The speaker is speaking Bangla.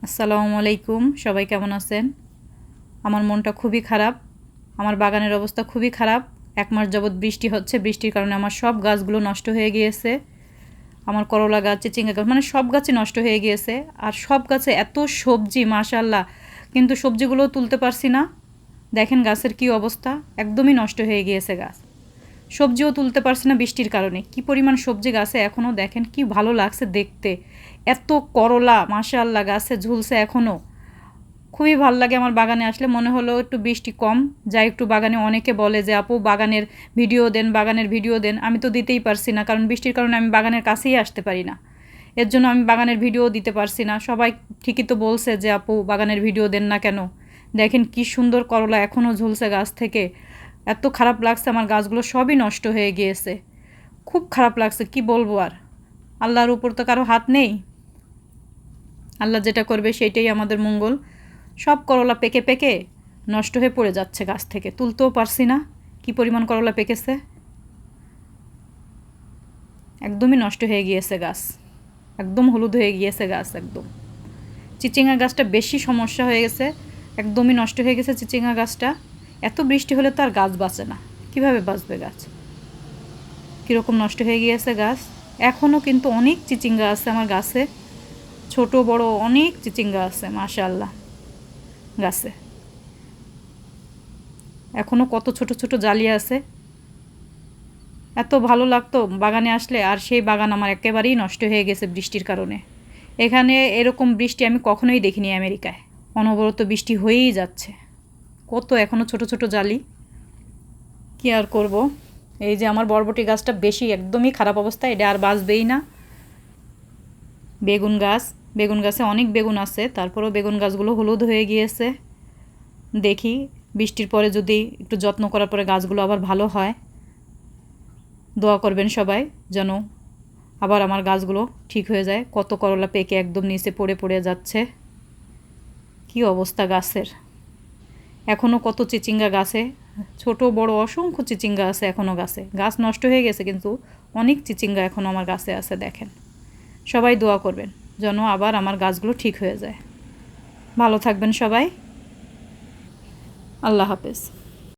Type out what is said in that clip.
আসসালামু আলাইকুম, সবাই কেমন আছেন? আমার মনটা খুবই খারাপ। আমার বাগানের অবস্থা খুবই খারাপ। 1 মাস যাবৎ বৃষ্টি হচ্ছে, বৃষ্টির কারণে আমার সব গাছগুলো নষ্ট হয়ে গিয়েছে। আমার করলা গাছ, চিচিঙ্গা গাছ, মানে সব গাছই নষ্ট হয়ে গিয়েছে। আর সব গাছে এত সবজি মাশাআল্লাহ, কিন্তু সবজিগুলো তুলতে পারছি না। দেখেন গাছের কি অবস্থা, একদমই নষ্ট হয়ে গিয়েছে গাছ। সবজিও তুলতে পারছি না বৃষ্টির কারণে। কি পরিমাণ সবজি গাছে এখনও, দেখেন কি ভালো লাগছে দেখতে। এত করলা মাশাআল্লাহ গাছে ঝুলছে এখনও। খুবই ভাল লাগে আমার বাগানে আসলে। মনে হলো একটু বৃষ্টি কম, যাই একটু বাগানে। অনেকে বলে যে আপু বাগানের ভিডিও দেন, বাগানের ভিডিও দেন। আমি তো দিতেই পারছি না, কারণ বৃষ্টির কারণে আমি বাগানের কাছেই আসতে পারি না। এর জন্য আমি বাগানের ভিডিও দিতে পারছি না। সবাই ঠিকই তো বলছে যে আপু বাগানের ভিডিও দেন না কেন। দেখেন কি সুন্দর করলা এখনও ঝুলছে গাছ থেকে। এত খারাপ লাগছে, আমার গাছগুলো সবই নষ্ট হয়ে গিয়েছে। খুব খারাপ লাগছে, কি বলবো আর। আল্লাহর উপর তো কারো হাত নেই। আল্লাহ যেটা করবে সেইটাই আমাদের মঙ্গল। সব করলা পেকে পেকে নষ্ট হয়ে পড়ে যাচ্ছে গাছ থেকে, তুলতেও পারছি না। কি পরিমাণ করলা পেকেছে, একদমই নষ্ট হয়ে গিয়েছে গাছ। একদম হলুদ হয়ে গিয়েছে গাছ একদম। চিচিঙ্গা গাছটা বেশি সমস্যা হয়ে গেছে, একদমই নষ্ট হয়ে গেছে চিচিঙ্গা গাছটা। এত বৃষ্টি হলে তো আর গাছ বাঁচে না, কিভাবে বাঁচবে গাছ। কীরকম নষ্ট হয়ে গিয়েছে গাছ। এখনও কিন্তু অনেক চিচিঙ্গা আছে আমার গাছে, ছোট বড় অনেক চিচিঙ্গা আছে মাশাআল্লাহ গাছে। এখনও কত ছোট ছোট জালি আছে। এত ভালো লাগতো বাগানে আসলে, আর সেই বাগান আমার একেবারেই নষ্ট হয়ে গেছে বৃষ্টির কারণে। এখানে এরকম বৃষ্টি আমি কখনোই দেখিনি আমেরিকায়। অনবরত বৃষ্টি হয়েই যাচ্ছে। কত এখনও ছোট ছোট জালি, কী আর করব। এই যে আমার বরবটি গাছটা বেশি একদমই খারাপ অবস্থা, এটা আর বাঁচবেই না। বেগুন গাছ, বেগুন গাছে অনেক বেগুন আছে, তারপরেও বেগুন গাছগুলো হলুদ হয়ে গিয়েছে। দেখি বৃষ্টির পরে যদি একটু যত্ন করার পরে গাছগুলো আবার ভালো হয়। দোয়া করবেন সবাই যেন আবার আমার গাছগুলো ঠিক হয়ে যায়। কত করলা পেকে একদম নিচে পড়ে পড়ে যাচ্ছে। কি অবস্থা গাছের। এখনও কত চিচিঙ্গা গাছে, ছোট বড় অসংখ্য চিচিঙ্গা আছে এখনও গাছে। গাছ নষ্ট হয়ে গেছে কিন্তু অনেক চিচিঙ্গা এখনও আমার গাছে আছে। দেখেন সবাই দোয়া করবেন যেন আবার আমার গাছগুলো ঠিক হয়ে যায়। ভালো থাকবেন সবাই, আল্লাহ হাফেজ।